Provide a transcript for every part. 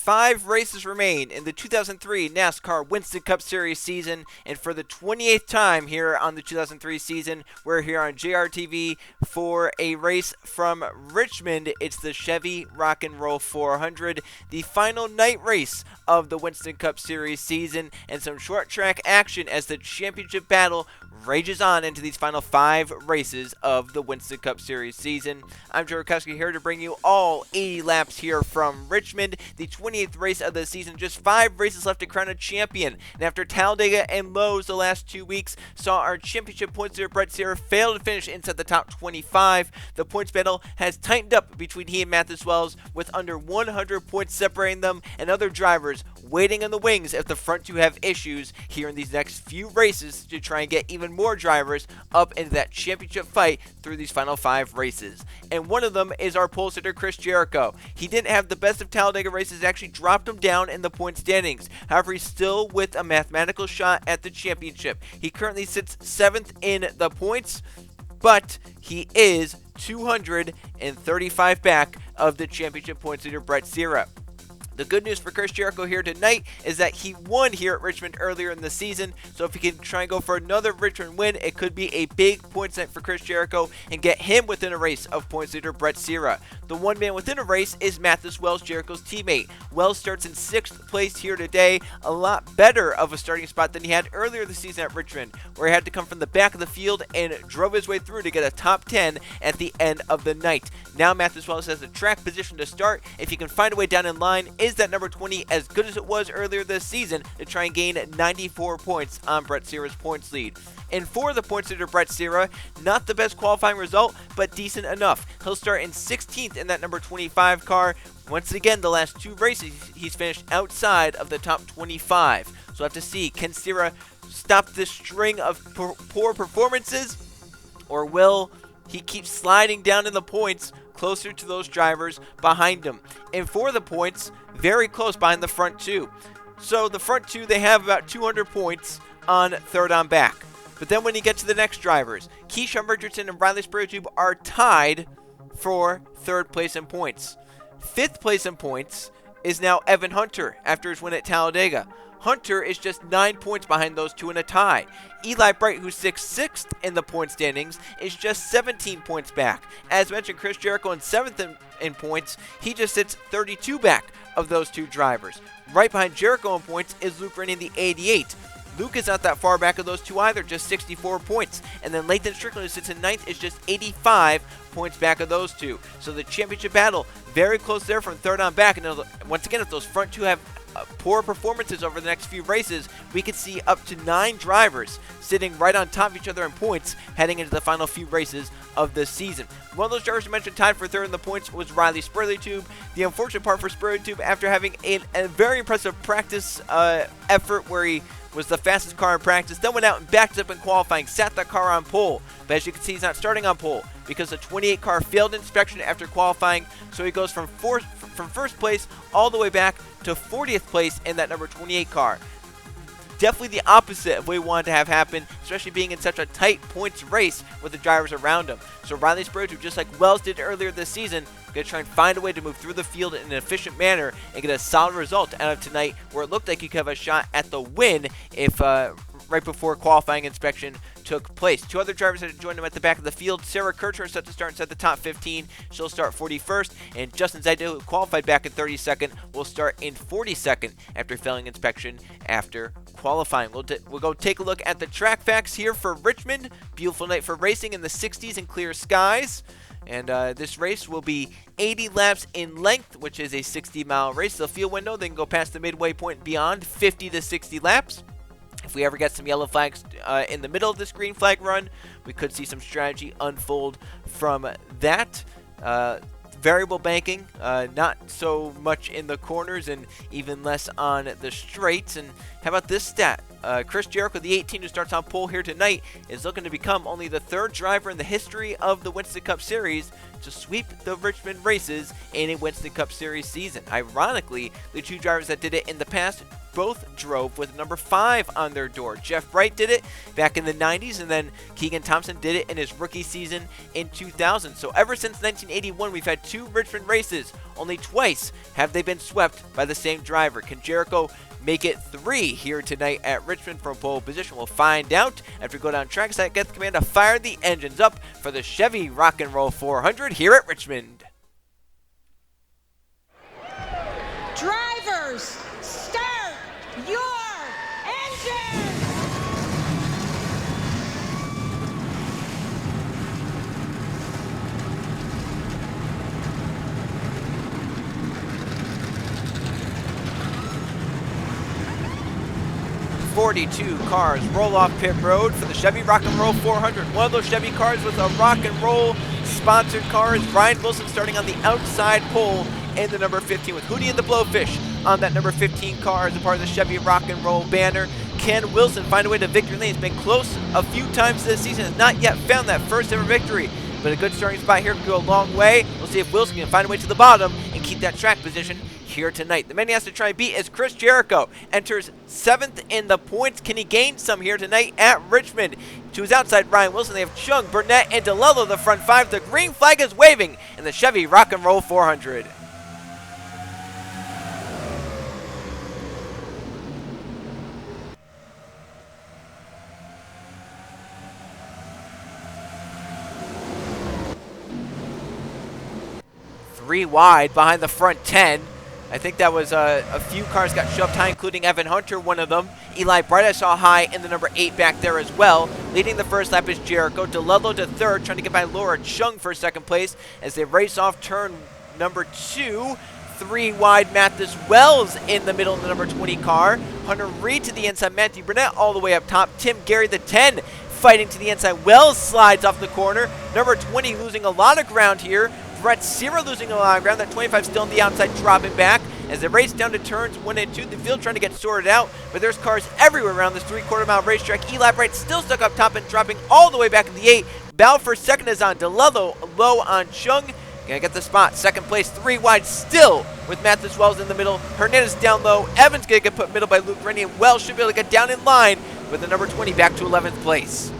5 races remain in the 2003 NASCAR Winston Cup Series season, and for the 28th time here on the 2003 season, we're here on JRTV for a race from Richmond. It's the Chevy Rock and Roll 400, the final night race of the Winston Cup Series season, and some short track action as the championship battle rages on into these final 5 races of the Winston Cup Series season. I'm Joe Rukowski here to bring you all 80 laps here from Richmond, the 28th race of the season. Just 5 races left to crown a champion. And after Talladega and Lowe's the last 2 weeks saw our championship points leader Brett Cira fail to finish inside the top 25, the points battle has tightened up between he and Matheus Wells, with under 100 points separating them, and other drivers waiting in the wings if the front two have issues here in these next few races to try and get even more drivers up into that championship fight through these final 5 races. And one of them is our pole sitter Chris Jericho. He didn't have the best of Talladega races, actually dropped him down in the point standings. However, he's still with a mathematical shot at the championship. He currently sits 7th in the points, but he is 235 back of the championship points leader Brett Cira. The good news for Chris Jericho here tonight is that he won here at Richmond earlier in the season, so if he can try and go for another Richmond win, it could be a big points night for Chris Jericho and get him within a race of points leader Brett Cira. The one man within a race is Matheus Wells, Jericho's teammate. Wells starts in 6th place here today, a lot better of a starting spot than he had earlier this season at Richmond, where he had to come from the back of the field and drove his way through to get a top 10 at the end of the night. Now Matheus Wells has a track position to start. If he can find a way down in line, is that number 20 as good as it was earlier this season to try and gain 94 points on Brett Cira's points lead. And for the points leader Brett Cira, not the best qualifying result, but decent enough. He'll start in 16th in that number 25 car. Once again, the last 2 races, he's finished outside of the top 25. So we'll have to see, can Cira stop this string of poor performances, or will he keep sliding down in the points closer to those drivers behind him? And for the points, very close behind the front two. So the front two, they have about 200 points on third on back. But then when you get to the next drivers, Keyshawn Richardson and Riley Spurgeon are tied for 3rd place in points. 5th place in points is now Evan Hunter after his win at Talladega. Hunter is just 9 points behind those two in a tie. Eli Bright, who sits 6th in the point standings, is just 17 points back. As mentioned, Chris Jericho in 7th in points. He just sits 32 back of those 2 drivers. Right behind Jericho in points is Luke Rennie in the 88. Luke is not that far back of those 2 either, just 64 points. And then Lathan Strickland, who sits in 9th, is just 85 points back of those 2. So the championship battle, very close there from third on back. And once again, if those front 2 have poor performances over the next few races, we could see up to 9 drivers sitting right on top of each other in points heading into the final few races of the season. One of those drivers you mentioned tied for 3rd in the points was Riley Spurgeon. The unfortunate part for Spurgeon, after having a very impressive practice effort where he was the fastest car in practice, then went out and backed up in qualifying, sat that car on pole. But as you can see, he's not starting on pole because the 28 car failed inspection after qualifying, so he goes from first place all the way back to 40th place in that number 28 car. Definitely the opposite of what we wanted to have happen, especially being in such a tight points race with the drivers around him. So Riley Spurgeon, just like Wells did earlier this season, going to try and find a way to move through the field in an efficient manner and get a solid result out of tonight, where it looked like he could have a shot at the win if right before qualifying inspection took place. 2 other drivers that joined him at the back of the field. Sarah Kircher is set to start inside the top 15. She'll start 41st. And Justin Zaidel, who qualified back in 32nd, will start in 42nd after failing inspection after qualifying. We'll go take a look at the track facts here for Richmond. Beautiful night for racing in the 60s and clear skies. And this race will be 80 laps in length, which is a 60-mile race. The field window, they can go past the midway point and beyond, 50 to 60 laps. If we ever get some yellow flags in the middle of this green flag run, we could see some strategy unfold from that. Variable banking, not so much in the corners and even less on the straights. And how about this stat? Chris Jericho, the 18 who starts on pole here tonight, is looking to become only the 3rd driver in the history of the Winston Cup Series to sweep the Richmond races in a Winston Cup Series season. Ironically, the 2 drivers that did it in the past both drove with number 5 on their door. Jeff Bright did it back in the 90s, and then Keegan Thompson did it in his rookie season in 2000. So ever since 1981, we've had 2 Richmond races. Only twice have they been swept by the same driver. Can Jericho make it 3 here tonight at Richmond from pole position? We'll find out after we go down track side, get the command to fire the engines up for the Chevy Rock and Roll 400 here at Richmond. Drivers, start your engines! 42 cars roll off pit road for the Chevy Rock and Roll 400. One of those Chevy cars with a Rock and Roll sponsored cars. Ryan Wilson starting on the outside pole in the number 15 with Hootie and the Blowfish on that number 15 car as a part of the Chevy Rock and Roll banner. Can Wilson find a way to victory lane? He's been close a few times this season, has not yet found that first ever victory, but a good starting spot here could go a long way. We'll see if Wilson can find a way to the bottom and keep that track position here tonight. The man he has to try and beat is Chris Jericho. Enters 7th in the points. Can he gain some here tonight at Richmond? To his outside, Ryan Wilson. They have Chung, Burnett, and DeLello, the front 5. The green flag is waving in the Chevy Rock and Roll 400. Three wide behind the front 10. I think that was a few cars got shoved high, including Evan Hunter, one of them. Eli Bright I saw high in the number 8 back there as well. Leading the first lap is Jericho. DeLello to 3rd, trying to get by Laura Chung for 2nd place as they race off turn number 2. 3 wide, Mathis Wells in the middle of the number 20 car. Hunter Reed to the inside, Matthew Burnett all the way up top. Tim Gary, the 10, fighting to the inside. Wells slides off the corner. Number 20 losing a lot of ground here. Brett Cira losing a lot of ground. That 25 still on the outside, dropping back as they race down to turns 1 and 2. The field trying to get sorted out, but there's cars everywhere around this 3/4 mile racetrack. Eli Bright still stuck up top and dropping all the way back in the 8. Battle for 2nd is on DeLello, low on Chung. Gonna get the spot. 2nd place, 3 wide still with Mathis Wells in the middle. Hernandez down low. Evans gonna get put middle by Luke Rennie, and Wells should be able to get down in line with the number 20 back to 11th place.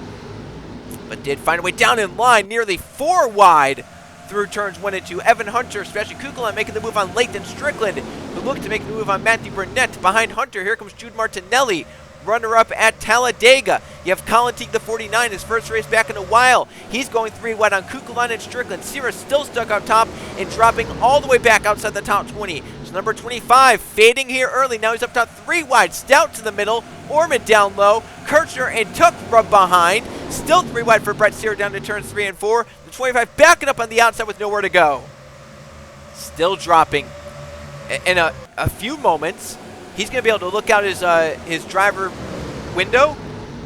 But did find a way down in line, nearly 4 wide through turns 1 and 2. Evan Hunter, especially Kukulon, making the move on Layton Strickland, who looked to make the move on Matthew Burnett. Behind Hunter, here comes Jude Martinelli, runner-up at Talladega. You have Colin Teague, the 49, his first race back in a while. He's going 3 wide on Kukulon and Strickland. Cira still stuck up top and dropping all the way back outside the top 20. So number 25 fading here early. Now he's up top 3 wide. Stout to the middle. Ormond down low. Kirchner and Tuck rub behind. Still 3 wide for Brett Cira down to turns 3 and 4. The 25 backing up on the outside with nowhere to go. Still dropping. In a few moments, he's going to be able to look out his driver window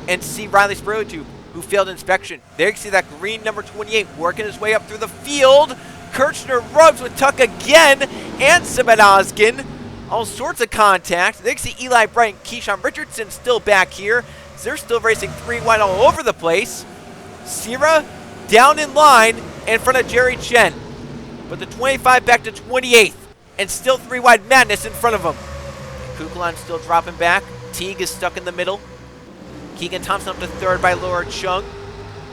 and see Riley Spraytube, who failed inspection. There you can see that green number 28 working his way up through the field. Kirchner rubs with Tuck again, and Sebed Oskin. All sorts of contact. There you can see Eli Bright and Keyshawn Richardson still back here. So they're still racing 3 wide all over the place. Cira down in line in front of Jerry Chen. But the 25 back to 28th, and still 3 wide madness in front of him. Kukulon still dropping back. Teague is stuck in the middle. Keegan Thompson up to 3rd by Laura Chung.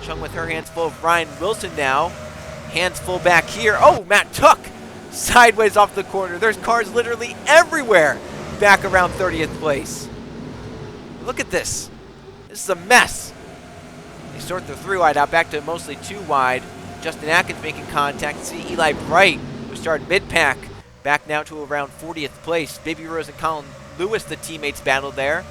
Chung with her hands full of Ryan Wilson now. Hands full back here. Oh, Matt Tuck sideways off the corner. There's cars literally everywhere back around 30th place. Look at this. This is a mess. They sort the 3 wide out back to mostly 2 wide. Justin Atkins making contact. See Eli Bright, who started mid-pack, back now to around 40th place. Baby Rose and Colin Lewis, the teammates, battled there.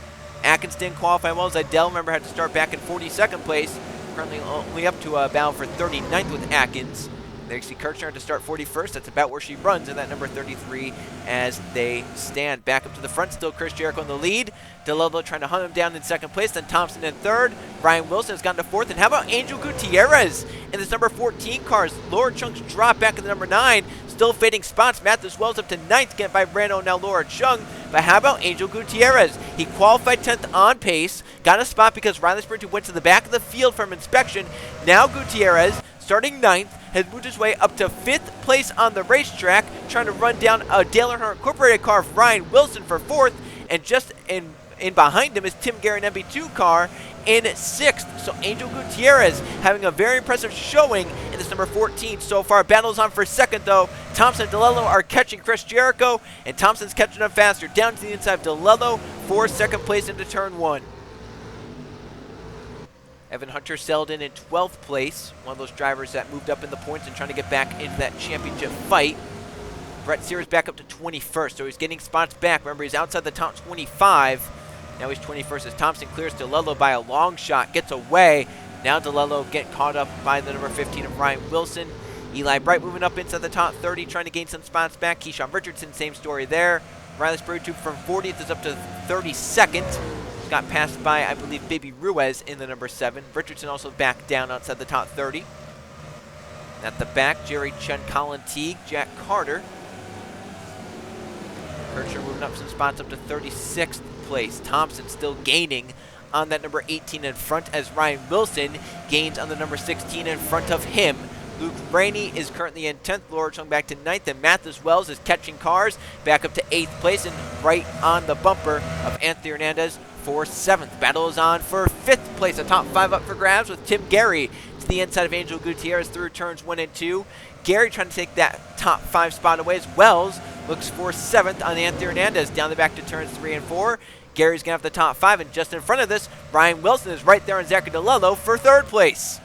Atkins didn't qualify well. Zidell, remember, had to start back in 42nd place. Currently only up to a battle for 39th with Atkins. There you see Kirchner to start 41st. That's about where she runs in that number 33 as they stand. Back up to the front, still Chris Jericho in the lead. DeLello trying to hunt him down in 2nd place. Then Thompson in 3rd. Brian Wilson has gotten to 4th. And how about Angel Gutierrez in this number 14 cars? Laura Chung's drop back in the number 9. Still fading spots. Mathis Wells up to 9th. Get by Brando, now Laura Chung. But how about Angel Gutierrez? He qualified 10th on pace. Got a spot because Riley Spraytube went to the back of the field from inspection. Now Gutierrez, starting 9th, has moved his way up to 5th place on the racetrack, trying to run down a Dale Earnhardt Incorporated car of Ryan Wilson for 4th. And just in behind him is Tim Gary MB2 car in 6th. So Angel Gutierrez having a very impressive showing in this number 14 so far. Battle's on for 2nd though. Thompson and DeLello are catching Chris Jericho, and Thompson's catching up faster. Down to the inside of DeLello for 2nd place into turn 1. Evan Hunter settled in 12th place, one of those drivers that moved up in the points and trying to get back into that championship fight. Brett Cira's back up to 21st, so he's getting spots back. Remember, he's outside the top 25. Now he's 21st as Thompson clears DeLello by a long shot, gets away. Now DeLello getting caught up by the number 15 of Ryan Wilson. Eli Bright moving up inside the top 30, trying to gain some spots back. Keyshawn Richardson, same story there. Riley Spurgeon from 40th is up to 32nd. Got passed by, I believe, Baby Ruiz in the number 7. Richardson also back down outside the top 30. At the back, Jerry Chen, Colin Teague, Jack Carter. Kircher moving up some spots up to 36th place. Thompson still gaining on that number 18 in front as Ryan Wilson gains on the number 16 in front of him. Luke Rainey is currently in 10th. Laura Chung back to 9th. And Mathis Wells is catching cars back up to 8th place and right on the bumper of Anthony Hernandez for 7th. Battle is on for 5th place. A top 5 up for grabs with Tim Gary to the inside of Angel Gutierrez through turns 1 and 2. Gary trying to take that top 5 spot away as Wells looks for 7th on Anthony Hernandez down the back to turns 3 and 4. Gary's going to have the top 5, and just in front of this, Ryan Wilson is right there on Zachary DeLello for 3rd place.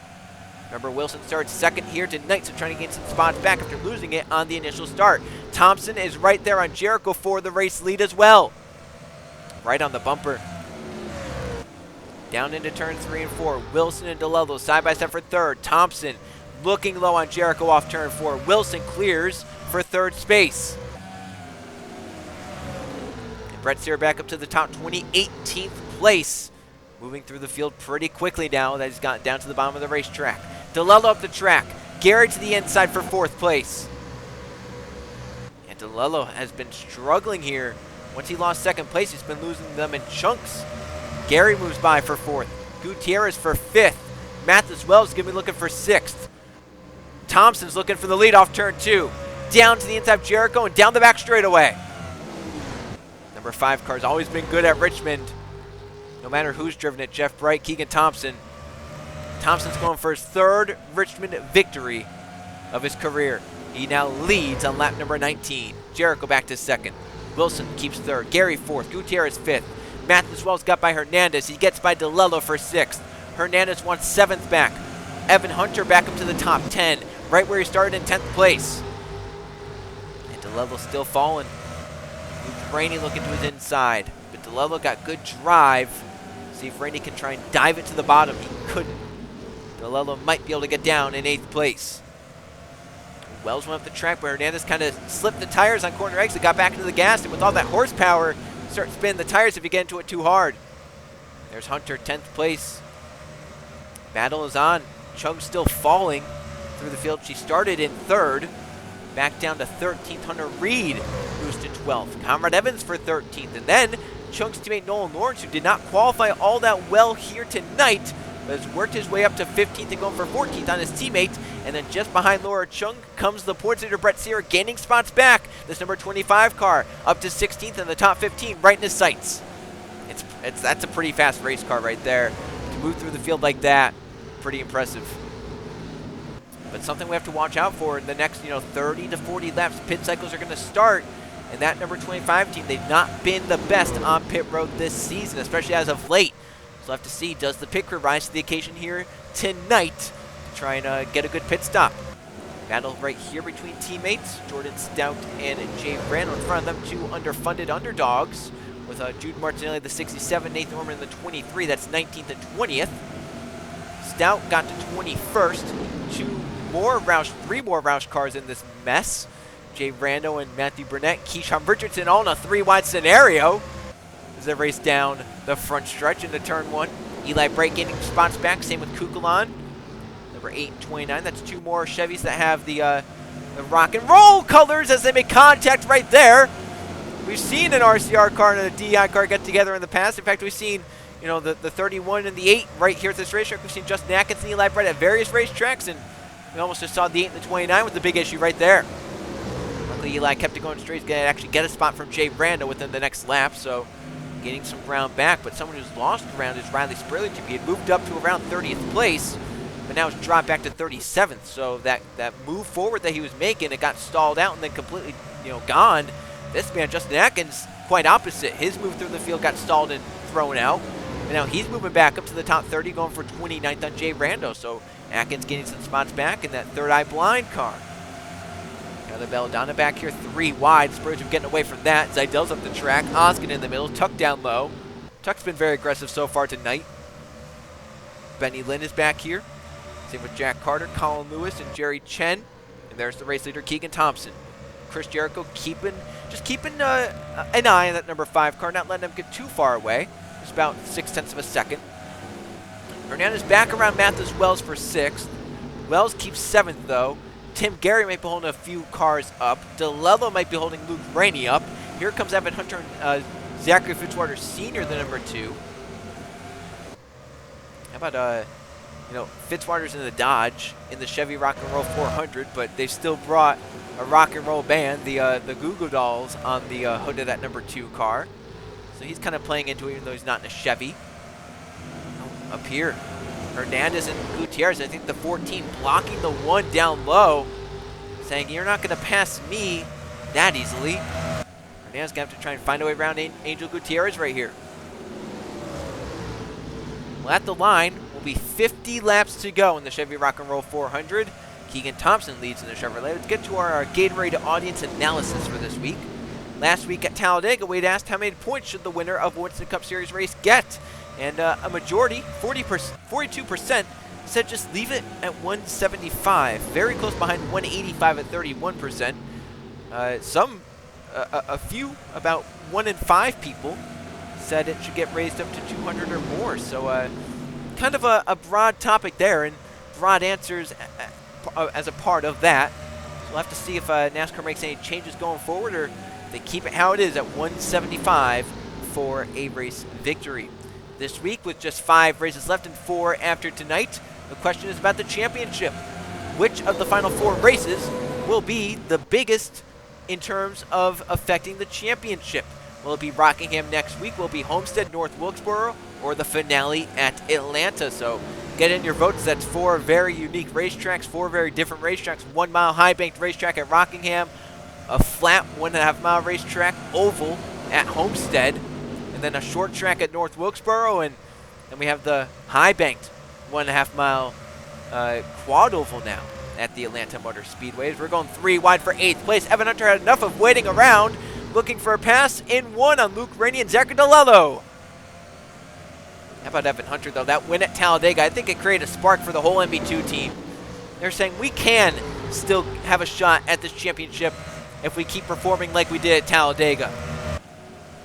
Remember, Wilson starts 2nd here tonight, so trying to gain some spots back after losing it on the initial start. Thompson is right there on Jericho for the race lead as well. Right on the bumper. Down into turns 3 and 4. Wilson and DeLello side by side for 3rd. Thompson looking low on Jericho off turn 4. Wilson clears for 3rd space. And Brett Cira back up to the top 20, 18th place. Moving through the field pretty quickly now that he's gotten down to the bottom of the racetrack. DeLello up the track. Gary to the inside for 4th place. And DeLello has been struggling here. Once he lost 2nd place, he's been losing them in chunks. Gary moves by for 4th. Gutierrez for 5th. Mathis Wells is going to be looking for 6th. Thompson's looking for the lead off turn 2. Down to the inside of Jericho and down the back straightaway. Number 5 car's always been good at Richmond. No matter who's driven it, Jeff Bright, Keegan Thompson. Thompson's going for his 3rd Richmond victory of his career. He now leads on lap number 19. Jericho back to 2nd. Wilson keeps 3rd. Gary 4th. Gutierrez 5th. Mathis Wells got by Hernandez. He gets by DeLello for 6th. Hernandez wants 7th back. Evan Hunter back up to the top 10, right where he started in 10th place. And DeLello still falling. Luke Rainey looking to his inside. But DeLello got good drive. See if Rainey can try and dive it to the bottom. He couldn't. DeLello might be able to get down in 8th place. Wells went up the track, but Hernandez kind of slipped the tires on corner exit, got back into the gas, and with all that horsepower, start spinning the tires if you get into it too hard. There's Hunter, 10th place. Battle is on. Chung's still falling through the field. She started in 3rd. Back down to 13th. Hunter Reed moves to 12th. Conrad Evans for 13th. And then Chung's teammate Nolan Lawrence, who did not qualify all that well here tonight, but has worked his way up to 15th and going for 14th on his teammates. And then just behind Laura Chung comes the points leader Brett Cira, gaining spots back. This number 25 car up to 16th in the top 15, right in his sights. That's a pretty fast race car right there. To move through the field like that, pretty impressive. But something we have to watch out for in the next, 30 to 40 laps. Pit cycles are going to start, and that number 25 team, they've not been the best on pit road this season, especially as of late. So we'll have to see, does the pit crew rise to the occasion here tonight to try and get a good pit stop. Battle right here between teammates. Jordan Stout and Jay Brand in front of them, 2 underfunded underdogs, with Jude Martinelli, the 67, Nathan Norman, the 23. That's 19th and 20th. Stout got to 21st. 3 more Roush cars in this mess. Jay Rando and Matthew Burnett, Keyshawn Richardson all in a 3-wide scenario as they race down the front stretch into turn 1. Eli Bright gaining spots back, same with Kukulon. Number 8 and 29. That's 2 more Chevys that have the rock and roll colors as they make contact right there. We've seen an RCR car and a DI car get together in the past. In fact, we've seen the 31 and the 8 right here at this racetrack. We've seen Justin Atkins and Eli Bright at various racetracks, and we almost just saw the 8 and the 29 with the big issue right there. Luckily, Eli kept it going straight. He's going to actually get a spot from Jay Rando within the next lap, so gaining some ground back, but someone who's lost ground is Riley Spurlington. He had moved up to around 30th place, but now it's dropped back to 37th. So that move forward that he was making, it got stalled out and then completely, gone. This man, Justin Atkins, quite opposite. His move through the field got stalled and thrown out. And now he's moving back up to the top 30, going for 29th on Jay Rando. So Atkins getting some spots back in that third eye blind car. Now the Belladonna back here 3 wide. Spurs are getting away from that. Zeidel's up the track. Oskin in the middle. Tuck down low. Tuck's been very aggressive so far tonight. Benny Lynn is back here. Same with Jack Carter, Colin Lewis, and Jerry Chen. And there's the race leader, Keegan Thompson. Chris Jericho keeping an eye on that number 5 car, not letting him get too far away. It's about 0.6 of a second. Hernandez back around Mathis Wells for 6th. Wells keeps 7th, though. Tim Gary might be holding a few cars up. DeLello might be holding Luke Rainey up. Here comes Evan Hunter and Zachary Fitzwater Sr., the number 2. How about, Fitzwater's in the Dodge in the Chevy Rock and Roll 400, but they've still brought a rock and roll band, the Goo Goo Dolls, on the hood of that number 2 car. So he's kind of playing into it even though he's not in a Chevy. Oh, up here, Hernandez and Gutierrez, I think the 14 blocking the 1 down low, saying you're not going to pass me that easily. Hernandez going to have to try and find a way around Angel Gutierrez right here. Well, at the line will be 50 laps to go in the Chevy Rock and Roll 400. Keegan Thompson leads in the Chevrolet. Let's get to our Gatorade audience analysis for this week. Last week at Talladega, Wade asked how many points should the winner of a Winston Cup Series race get? And a majority, 42%, said just leave it at 175. Very close behind 185 at 31%. A few, about 1 in 5 people, said it should get raised up to 200 or more. So kind of a broad topic there, and broad answers as a part of that. So we'll have to see if NASCAR makes any changes going forward, or they keep it how it is at 175 for a race victory. This week, with just 5 races left and 4 after tonight, the question is about the championship. Which of the final 4 races will be the biggest in terms of affecting the championship? Will it be Rockingham next week? Will it be Homestead, North Wilkesboro, or the finale at Atlanta? So get in your votes. That's 4 very unique racetracks, 4 very different racetracks. 1 mile high banked racetrack at Rockingham, a flat 1.5 mile racetrack oval at Homestead, and then a short track at North Wilkesboro, and then we have the high banked 1.5 mile quad oval now at the Atlanta Motor Speedways. We're going 3 wide for 8th place. Evan Hunter had enough of waiting around, looking for a pass in 1 on Luke Rainey and Zachary DeLello. How about Evan Hunter, though? That win at Talladega, I think it created a spark for the whole MB2 team. They're saying we can still have a shot at this championship if we keep performing like we did at Talladega.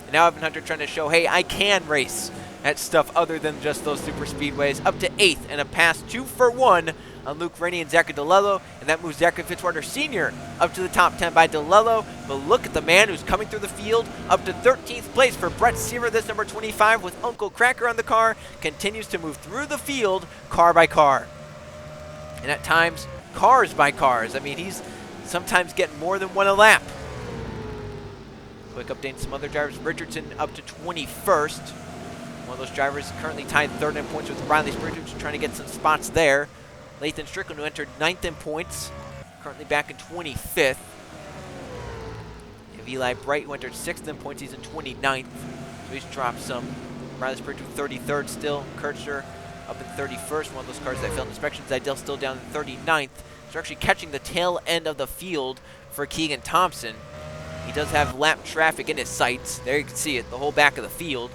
And now Evan Hunter trying to show, hey, I can race at stuff other than just those super speedways. Up to 8th and a pass 2 for 1 on Luke Rainey and Zachary DeLello, and that moves Zachary Fitzwater Sr. up to the top 10 by DeLello. But look at the man who's coming through the field, up to 13th place for Brett Cira, this number 25 with Uncle Cracker on the car, continues to move through the field car by car. And at times, cars by cars. I mean, he's sometimes getting more than 1 a lap. Quick update on some other drivers. Richardson up to 21st. One of those drivers currently tied 3rd in points with Riley Spurlington, trying to get some spots there. Lathan Strickland, who entered 9th in points, currently back in 25th. If Eli Bright, who entered 6th in points, he's in 29th. So he's dropped some. Riley Spurlington 33rd still. Kurtzer up in 31st. One of those cars that failed inspections. Idell still down in 39th. So actually catching the tail end of the field for Keegan Thompson. He does have lap traffic in his sights. There you can see it, the whole back of the field.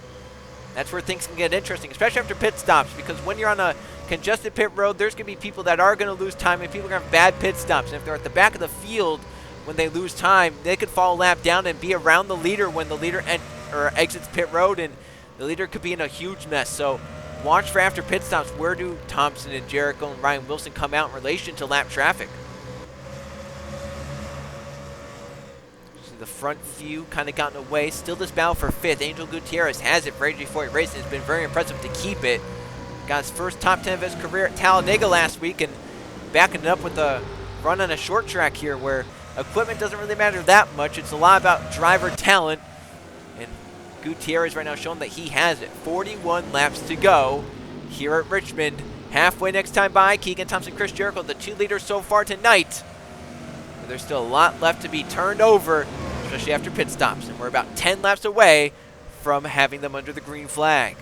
That's where things can get interesting, especially after pit stops, because when you're on a congested pit road, there's going to be people that are going to lose time, and people are going to have bad pit stops. And if they're at the back of the field when they lose time, they could fall a lap down and be around the leader when the leader exits pit road, and the leader could be in a huge mess. So watch for after pit stops. Where do Thompson and Jericho and Ryan Wilson come out in relation to lap traffic? The front few kind of gotten away. Still this battle for 5th. Angel Gutierrez has it for AJ Foyt Racing. It's been very impressive to keep it. Got his first top 10 of his career at Talladega last week, and backing it up with a run on a short track here where equipment doesn't really matter that much. It's a lot about driver talent. And Gutierrez right now showing that he has it. 41 laps to go here at Richmond. Halfway next time by, Keegan Thompson, Chris Jericho, the 2 leaders so far tonight. But there's still a lot left to be turned over, especially after pit stops. And we're about 10 laps away from having them under the green flag.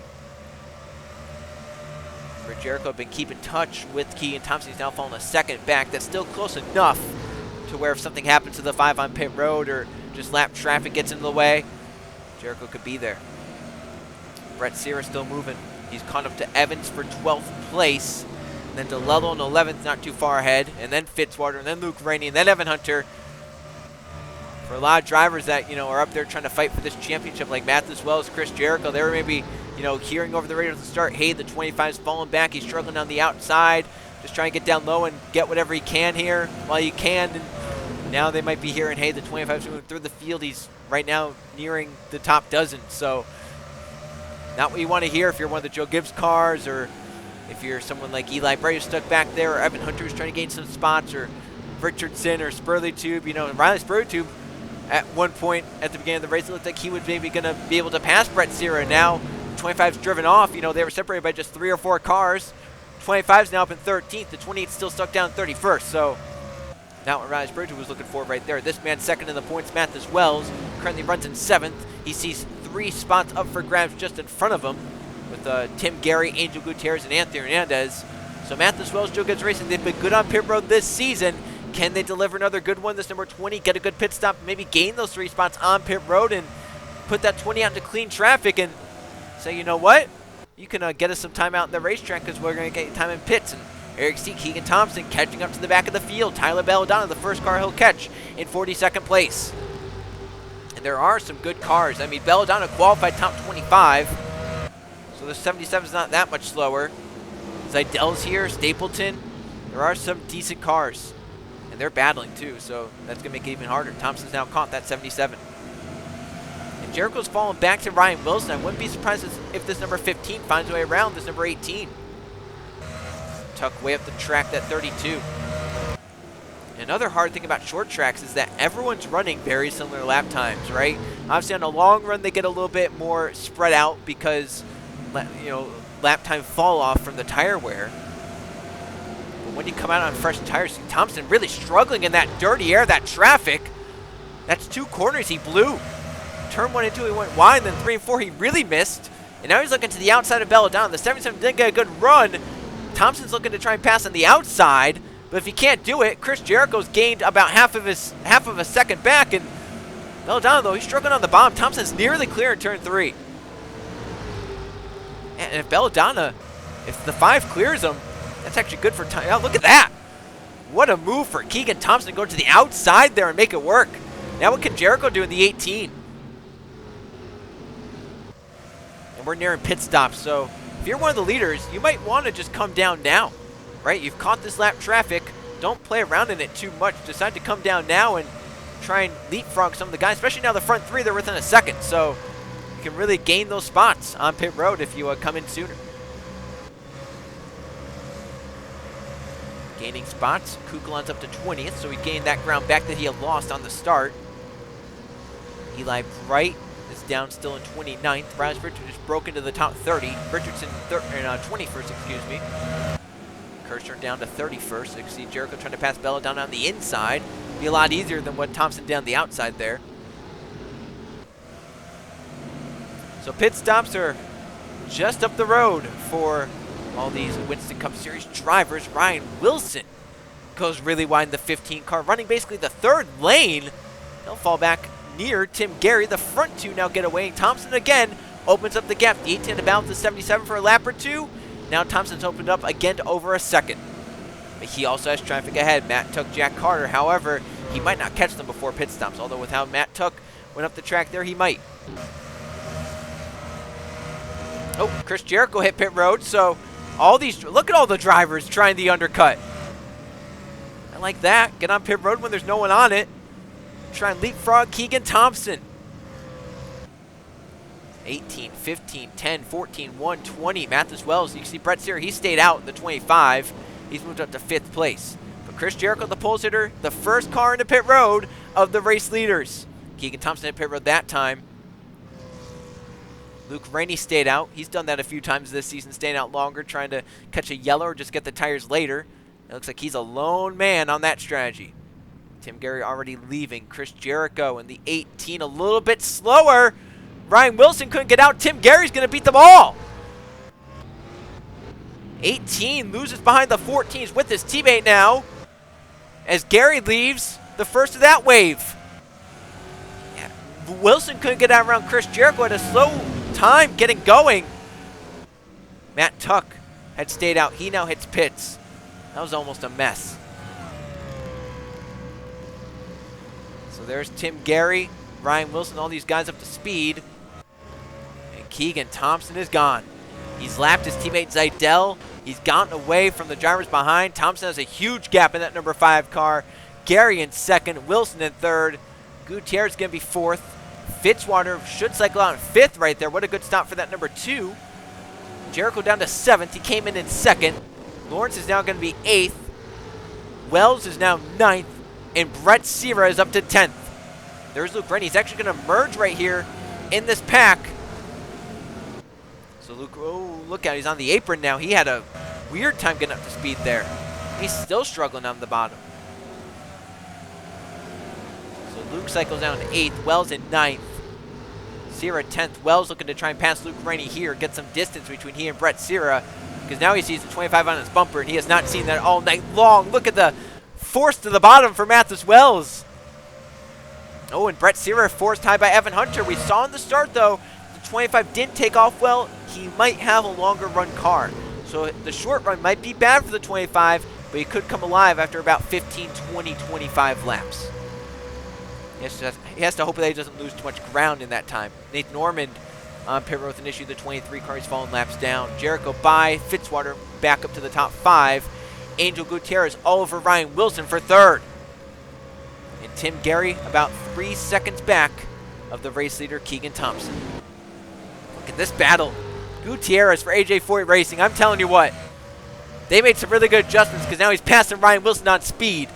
Brett Cira had been keeping touch with Keegan Thompson. He's now falling a second back. That's still close enough to where if something happens to the 5 on pit road or just lap traffic gets in the way, Jericho could be there. Brett Cira still moving. He's caught up to Evans for 12th place. And then DeLello in 11th, not too far ahead. And then Fitzwater, and then Luke Rainey, and then Evan Hunter. For a lot of drivers that, are up there trying to fight for this championship, like Matt as well as Chris Jericho, they were maybe, hearing over the radio at the start, hey, the 25's falling back. He's struggling on the outside. Just trying to get down low and get whatever he can here while you can. And now they might be hearing, hey, the 25's moving through the field. He's right now nearing the top dozen. So not what you want to hear if you're one of the Joe Gibbs cars, or if you're someone like Eli Bray who's stuck back there, or Evan Hunter who's trying to gain some spots, or Richardson or Spurley Tube. Riley Spurley Tube at one point at the beginning of the race, it looked like he was maybe going to be able to pass Brett Cira. Now 25's driven off. They were separated by just 3 or 4 cars. 25's now up in 13th. The 28's still stuck down 31st. So not what Riley Spurley Tube was looking for right there. This man second in the points, Mathis Wells, currently runs in 7th. He sees 3 spots up for grabs just in front of him, with Tim Gary, Angel Gutierrez, and Anthony Hernandez. So Mathis Wells, Joe Gibbs Racing, they've been good on pit road this season. Can they deliver another good one? This number 20, get a good pit stop, maybe gain those 3 spots on pit road and put that 20 out into clean traffic and say, you know what? You can get us some time out in the racetrack because we're going to get you time in pits. And Eric C. Keegan Thompson catching up to the back of the field. Tyler Belladonna, the first car he'll catch, in 42nd place. And there are some good cars. I mean, Belladonna qualified top 25. So the 77 is not that much slower. Zidell's here, Stapleton. There are some decent cars. And they're battling too, so that's going to make it even harder. Thompson's now caught that 77. And Jericho's fallen back to Ryan Wilson. I wouldn't be surprised if this number 15 finds a way around this number 18. Tuck way up the track, that 32. Another hard thing about short tracks is that everyone's running very similar lap times, right? Obviously on a long run they get a little bit more spread out because, lap time fall off from the tire wear. When you come out on fresh tires, Thompson really struggling in that dirty air, that traffic. That's 2 corners he blew. Turn 1 and 2, he went wide, and then 3 and 4 he really missed. And now he's looking to the outside of Belladonna. The 77 didn't get a good run. Thompson's looking to try and pass on the outside, but if he can't do it, Chris Jericho's gained about half of a second back, and Belladonna, though, he's struggling on the bottom. Thompson's nearly clear in turn 3. And if Belladonna, if the 5 clears him, that's actually good for time. Oh, look at that. What a move for Keegan Thompson to go to the outside there and make it work. Now what can Jericho do in the 18? And we're nearing pit stops, so if you're one of the leaders, you might want to just come down now, right? You've caught this lap traffic. Don't play around in it too much. Decide to come down now and try and leapfrog some of the guys, especially now the front 3, they're within a second, so you can really gain those spots on pit road if you come in sooner. Gaining spots, Kukulon's up to 20th, so he gained that ground back that he had lost on the start. Eli Bright is down still in 29th. Riley Richardson just broke into the top 30. Richardson 21st, excuse me. Kirshner down to 31st. So you can see Jericho trying to pass Belladonna on the inside. Be a lot easier than what Thompson did on the outside there. So pit stops are just up the road for all these Winston Cup Series drivers. Ryan Wilson goes really wide in the 15 car, running basically the 3rd lane. He'll fall back near Tim Gary. The front 2 now get away. Thompson again opens up the gap. The 18 to balance the 77 for a lap or 2. Now Thompson's opened up again to over a second. But he also has traffic ahead. Matt Tuck, Jack Carter. However, he might not catch them before pit stops, although with how Matt Tuck went up the track there, he might. Oh, Chris Jericho hit pit road, so all these, look at all the drivers trying the undercut. I like that. Get on pit road when there's no one on it. Try and leapfrog Keegan Thompson. 18, 15, 10, 14, 1, 20. Mathis Wells, you can see Brett Cira, he stayed out in the 25. He's moved up to 5th place. But Chris Jericho, the pole sitter, the first car into pit road of the race leaders. Keegan Thompson hit pit road that time. Luke Rainey stayed out. He's done that a few times this season, staying out longer, trying to catch a yellow or just get the tires later. It looks like he's a lone man on that strategy. Tim Gary already leaving. Chris Jericho in the 18, a little bit slower. Ryan Wilson couldn't get out. Tim Gary's going to beat them all. 18 loses behind the 14s with his teammate now, as Gary leaves the first of that wave. Yeah, Wilson couldn't get out around Chris Jericho at a slow time getting going. Matt Tuck had stayed out. He now hits pits. That was almost a mess. So there's Tim Gary, Ryan Wilson, all these guys up to speed. And Keegan Thompson is gone. He's lapped his teammate Zidell. He's gotten away from the drivers behind. Thompson has a huge gap in that number 5 car. Gary in second, Wilson in third. Gutierrez is going to be fourth. Fitzwater should cycle out in fifth right there. What a good stop for that number 2. Jericho down to 7th. He came in second. Lawrence is now going to be 8th. Wells is now 9th. And Brett Cira is up to 10th. There's Luke Rennie. He's actually going to merge right here in this pack. So Luke, oh, look out. He's on the apron now. He had a weird time getting up to speed there. He's still struggling on the bottom. So Luke cycles down to 8th. Wells in 9th. Cira 10th. Wells looking to try and pass Luke Rainey here. Get some distance between he and Brett Cira, because now he sees the 25 on his bumper, and he has not seen that all night long. Look at the force to the bottom for Mathis Wells. Oh, and Brett Cira forced high by Evan Hunter. We saw in the start, though, the 25 didn't take off well. He might have a longer run car. So the short run might be bad for the 25, but he could come alive after about 15, 20, 25 laps. He has to hope that he doesn't lose too much ground in that time. Nate Norman on pit road with an issue. The 23 car, he's falling laps down. Jericho by Fitzwater back up to the top 5. Angel Gutierrez all over Ryan Wilson for third. And Tim Gary about 3 seconds back of the race leader, Keegan Thompson. Look at this battle. Gutierrez for AJ40 Racing. I'm telling you what, they made some really good adjustments, because now he's passing Ryan Wilson on speed.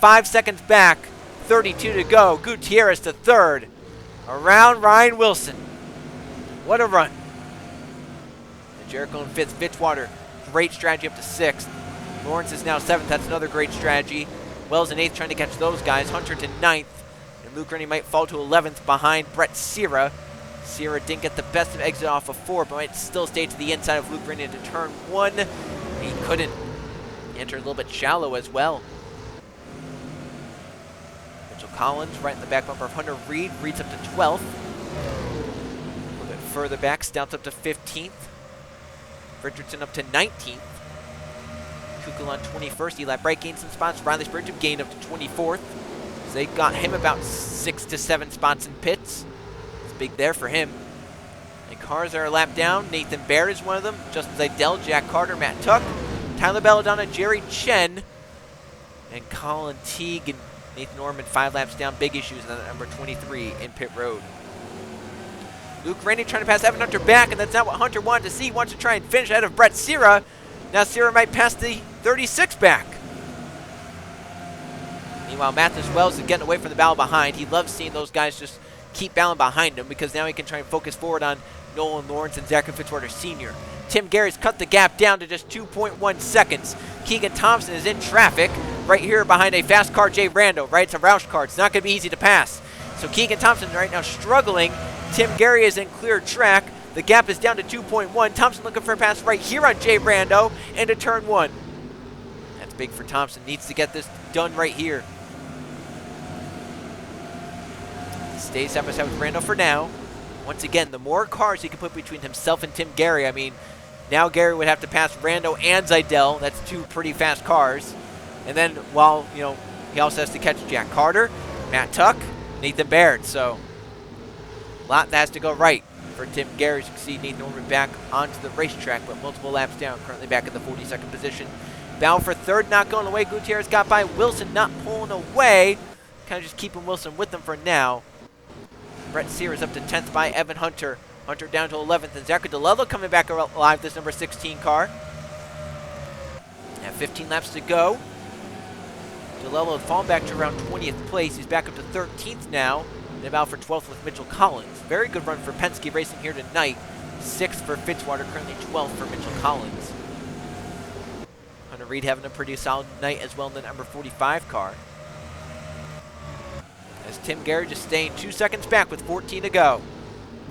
5 seconds back, 32 to go. Gutierrez to third. Around Ryan Wilson. What a run. And Jericho in 5th. Fitzwater, great strategy up to 6th. Lawrence is now 7th. That's another great strategy. Wells in 8th trying to catch those guys. Hunter to 9th. And Luke Rennie might fall to 11th behind Brett Cira. Cira didn't get the best of exit off of 4, but might still stay to the inside of Luke Rennie into turn 1. He couldn't. He entered a little bit shallow as well. Mitchell Collins right in the back bumper of Hunter Reed. Reed's up to 12th. A little bit further back. Stouts up to 15th. Richardson up to 19th. Kukul on 21st. Eli Bright gained some spots. Riley Spurgeon gained up to 24th. So they got him about 6 to 7 spots in pits. It's big there for him. And cars are a lap down. Nathan Baird is one of them. Justin Zidell, Jack Carter, Matt Tuck, Tyler Belladonna, Jerry Chen, and Colin Teague and Nathan Norman 5 laps down. Big issues in number 23 in pit road. Luke Rainey trying to pass Evan Hunter back, and that's not what Hunter wanted to see. He wants to try and finish ahead of Brett Cira. Now Cira might pass the 36 back. Meanwhile, Mathis Wells is getting away from the battle behind. He loves seeing those guys just keep battling behind him, because now he can try and focus forward on Nolan Lawrence and Zachary Fitzwater Sr. Tim Gary's cut the gap down to just 2.1 seconds. Keegan Thompson is in traffic right here behind a fast car, Jay Rando. Right, it's a Roush car. It's not going to be easy to pass. So Keegan Thompson right now struggling. Tim Gary is in clear track. The gap is down to 2.1. Thompson looking for a pass right here on Jay Rando into turn 1. That's big for Thompson. Needs to get this done right here. Stays side by side with Rando for now. Once again, the more cars he can put between himself and Tim Gary, I mean, now Gary would have to pass Rando and Zidell. That's 2 pretty fast cars. And then, while, you know, he also has to catch Jack Carter, Matt Tuck, Nathan Baird. So, a lot that has to go right for Tim Gary to succeed. Nathan Norman back onto the racetrack, but multiple laps down. Currently back in the 42nd position. Battle for third, not going away. Gutierrez got by Wilson, not pulling away. Kind of just keeping Wilson with them for now. Brett Cira is up to 10th by Evan Hunter. Hunter down to 11th, and Zachary DeLello coming back alive, this number 16 car. Have 15 laps to go. DeLello had fallen back to around 20th place. He's back up to 13th now. They battle for 12th with Mitchell Collins. Very good run for Penske Racing here tonight. 6th for Fitzwater, currently 12th for Mitchell Collins. Hunter Reed having a pretty solid night as well in the number 45 car. As Tim Gary just staying 2 seconds back with 14 to go.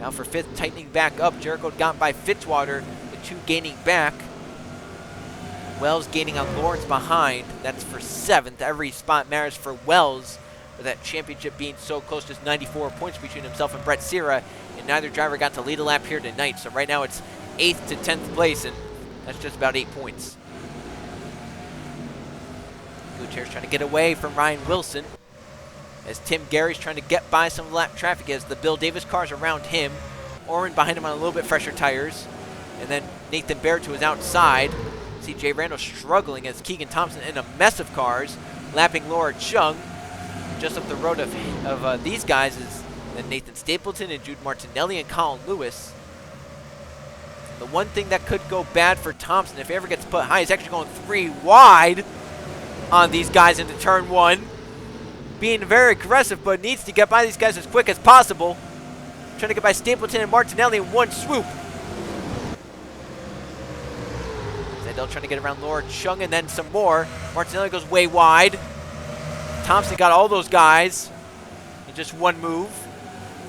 Now for 5th, tightening back up. Jericho got by Fitzwater, the 2 gaining back. Wells gaining on Lawrence behind. That's for 7th. Every spot matters for Wells, with that championship being so close, just 94 points between himself and Brett Cira, and neither driver got to lead a lap here tonight. So right now it's 8th to 10th place, and that's just about 8 points. Gutierrez trying to get away from Ryan Wilson, as Tim Gary's trying to get by some of the lap traffic as the Bill Davis cars around him. Oren behind him on a little bit fresher tires, and then Nathan Barrett to his outside. See Jay Randall struggling as Keegan Thompson in a mess of cars, lapping Laura Chung. Just up the road of these guys is then Nathan Stapleton and Jude Martinelli and Colin Lewis. The one thing that could go bad for Thompson if he ever gets put high is actually going 3 wide on these guys into turn 1. Being very aggressive, but needs to get by these guys as quick as possible. Trying to get by Stapleton and Martinelli in one swoop. Zedell trying to get around Laura Chung and then some more. Martinelli goes way wide. Thompson got all those guys in just one move.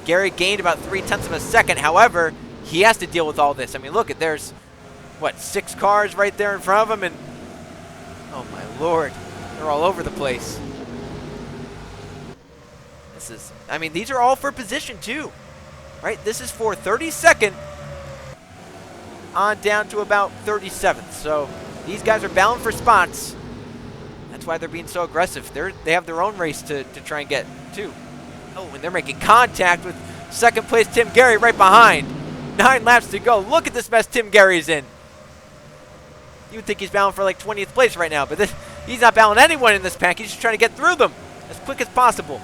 Gary gained about 0.3 of a second. However, he has to deal with all this. I mean, look, there's, what, 6 cars right there in front of him, and oh my lord, they're all over the place. This is, I mean, these are all for position too, right? This is for 32nd on down to about 37th. So these guys are battling for spots. That's why they're being so aggressive. They have their own race to try and get to. Oh, and they're making contact with second place Tim Gary right behind. 9 laps to go. Look at this mess Tim Gary's in. You would think he's battling for like 20th place right now, but he's not battling anyone in this pack. He's just trying to get through them as quick as possible.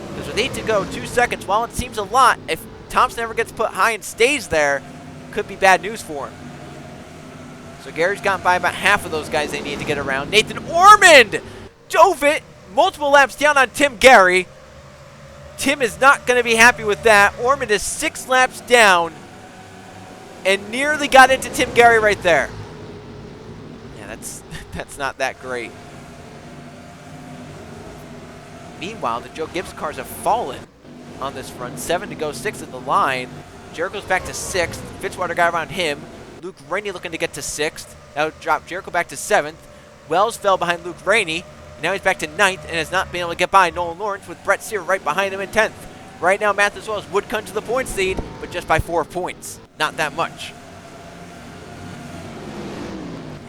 Because with 8 to go, 2 seconds, while it seems a lot, if Thompson ever gets put high and stays there, could be bad news for him. So Gary's gotten by about half of those guys they need to get around. Nathan Ormond dove it multiple laps down on Tim Gary. Tim is not going to be happy with that. Ormond is 6 laps down and nearly got into Tim Gary right there. Yeah, that's not that great. Meanwhile, the Joe Gibbs cars have fallen on this run. 7 to go, 6 at the line. Jericho's back to 6th. Fitzwater got around him. Luke Rainey looking to get to 6th. That would drop Jericho back to 7th. Wells fell behind Luke Rainey. And now he's back to 9th and has not been able to get by Nolan Lawrence, with Brett Cira right behind him in 10th. Right now, Matheus Wells would come to the points lead, but just by 4 points. Not that much.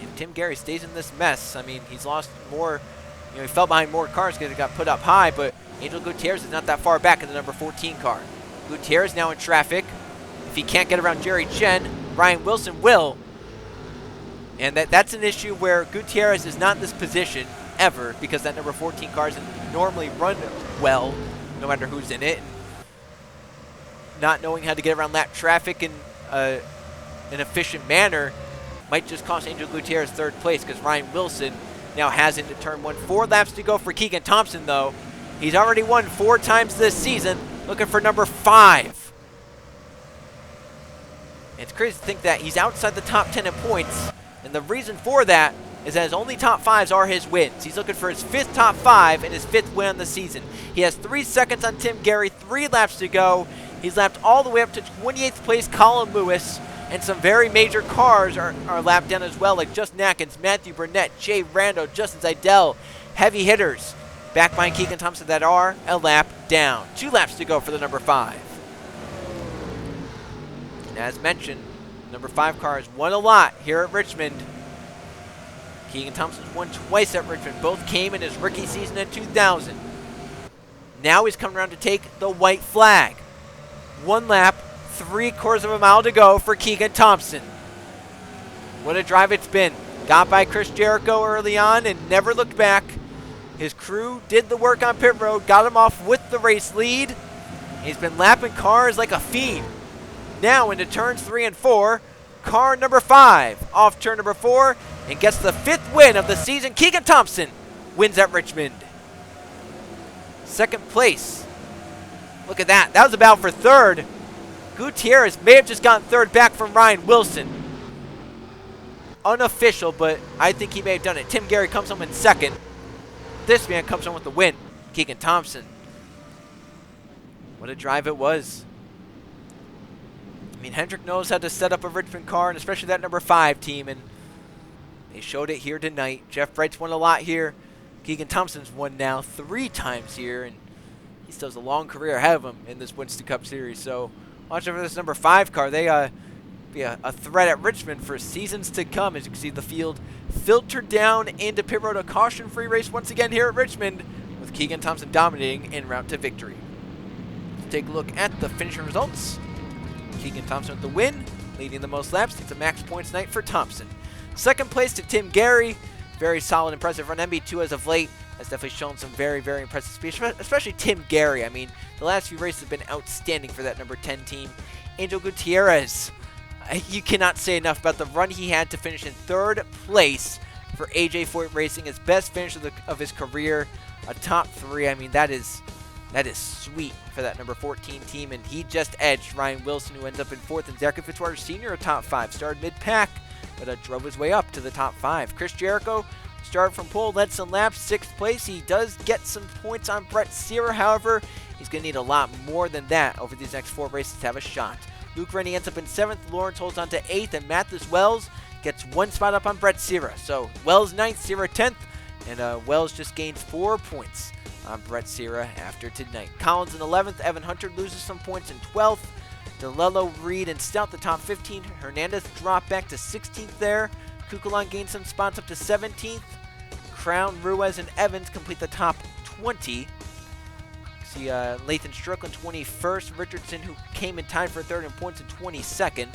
If Tim Gary stays in this mess, I mean, he's lost more. You know, he fell behind more cars because he got put up high, but Angel Gutierrez is not that far back in the number 14 car. Gutierrez now in traffic. If he can't get around Jerry Chen, Ryan Wilson will. And that's an issue where Gutierrez is not in this position ever, because that number 14 car doesn't normally run well, no matter who's in it. Not knowing how to get around lap traffic in an efficient manner might just cost Angel Gutierrez 3rd place, because Ryan Wilson now has into turn 1. 4 laps to go for Keegan Thompson, though. He's already won 4 times this season, looking for number 5. It's crazy to think that he's outside the top 10 in points, and the reason for that is that his only top 5s are his wins. He's looking for his 5th top 5 and his 5th win on the season. He has 3 seconds on Tim Gary, 3 laps to go. He's lapped all the way up to 28th place Colin Lewis, and some very major cars are lapped down as well, like Justin Atkins, Matthew Burnett, Jay Rando, Justin Zeidel, heavy hitters back behind Keegan Thompson that are a lap down. 2 laps to go for the number 5. And as mentioned, number 5 car has won a lot here at Richmond. Keegan Thompson's won twice at Richmond. Both came in his rookie season in 2000. Now he's coming around to take the white flag. 1 lap, 3/4 of a mile to go for Keegan Thompson. What a drive it's been. Got by Chris Jericho early on and never looked back. His crew did the work on pit road, got him off with the race lead. He's been lapping cars like a fiend. Now into turns 3 and 4. Car number 5 off turn number 4 and gets the 5th win of the season. Keegan Thompson wins at Richmond. 2nd place Look at that. That was a battle for third. Gutierrez may have just gotten third back from Ryan Wilson. Unofficial, but I think he may have done it. Tim Gary comes home in second. This man comes home with the win. Keegan Thompson. What a drive it was. I mean, Hendrick knows how to set up a Richmond car, and especially that number 5 team, and they showed it here tonight. Jeff Bright's won a lot here. Keegan Thompson's won now 3 times here, and he still has a long career ahead of him in this Winston Cup Series. So watch out for this number 5 car. They be a threat at Richmond for seasons to come. As you can see, the field filtered down into pit road, a caution-free race once again here at Richmond, with Keegan Thompson dominating en route to victory. Let's take a look at the finishing results. Keegan Thompson with the win, leading the most laps. It's a max points night for Thompson. Second place to Tim Gary. Very solid, impressive run. MB2 as of late has definitely shown some very, very impressive speed, especially Tim Gary. I mean, the last few races have been outstanding for that number 10 team. Angel Gutierrez. You cannot say enough about the run he had to finish in third place for AJ Foyt Racing, his best finish of his career, a top 3. I mean, that is sweet for that number 14 team, and he just edged Ryan Wilson, who ends up in 4th, and Zachary Fitzwater Sr., a top 5. Started mid-pack, but drove his way up to the top 5. Chris Jericho started from pole, led some laps, 6th place. He does get some points on Brett Cira, however, he's going to need a lot more than that over these next 4 races to have a shot. Luke Rennie ends up in 7th, Lawrence holds on to 8th, and Mathis Wells gets 1 spot up on Brett Cira. So Wells 9th, Cira 10th, and Wells just gains 4 points on Brett Cira after tonight. Collins in 11th, Evan Hunter loses some points in 12th. DeLello, Reed, and Stout the top 15. Hernandez dropped back to 16th there. Kukulon gained some spots up to 17th. Crown, Ruiz, and Evans complete the top 20. See Lathan Strickland 21st. Richardson, who came in time for 3rd in points, in 22nd.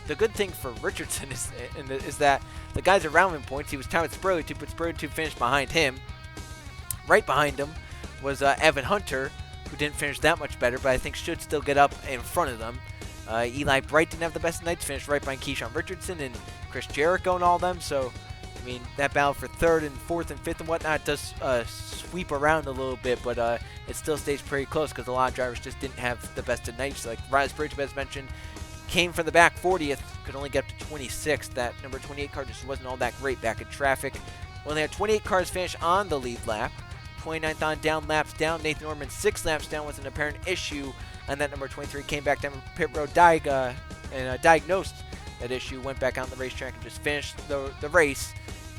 The good thing for Richardson is that the guys around him in points, he was tied with Spurley 2, but Spurley 2 finished behind him. Right behind him was Evan Hunter, who didn't finish that much better, but I think should still get up in front of them. Eli Bright didn't have the best nights, finished right behind Keyshawn Richardson and Chris Jericho and all them. So, I mean, that battle for 3rd and 4th and 5th and whatnot does sweep around a little bit, but it still stays pretty close because a lot of drivers just didn't have the best of nights. Like Rise Bridge, as mentioned, came from the back 40th, could only get up to 26th. That number 28 car just wasn't all that great back in traffic. We only had 28 cars finish on the lead lap. 29th on down, laps down. Nathan Norman 6 laps down with an apparent issue, and that number 23 came back down pit road and diagnosed that issue, went back on the racetrack and just finished the race,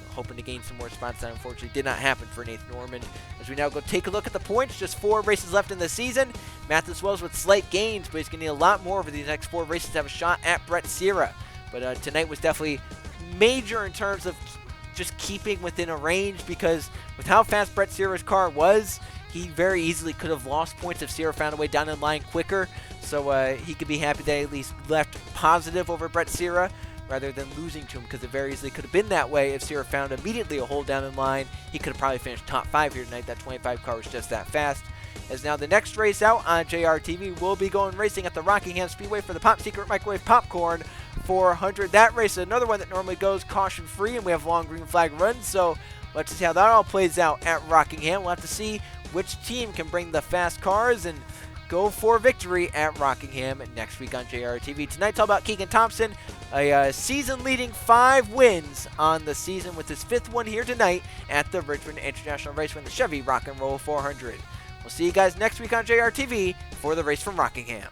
hoping to gain some more spots. That unfortunately did not happen for Nathan Norman. As we now go take a look at the points, just 4 races left in the season. Mathis Wells with slight gains, but he's going to need a lot more over these next 4 races to have a shot at Brett Cira. But tonight was definitely major in terms of just keeping within a range, because with how fast Brett Cira's car was, he very easily could have lost points if Cira found a way down in line quicker. So he could be happy that he at least left positive over Brett Cira rather than losing to him, because it very easily could have been that way if Cira found immediately a hole down in line. He could have probably finished top 5 here tonight. That 25 car was just that fast. As now the next race out on JRTV will be going racing at the Rockingham Speedway for the Pop Secret Microwave Popcorn 400. That race is another one that normally goes caution free, and we have long green flag runs, so let's see how that all plays out at Rockingham. We'll have to see which team can bring the fast cars and go for victory at Rockingham next week on JRTV. Tonight's all about Keegan Thompson, a season-leading 5 wins on the season, with his 5th one here tonight at the Richmond International Raceway in the Chevy Rock and Roll 400. We'll see you guys next week on JRTV for the race from Rockingham.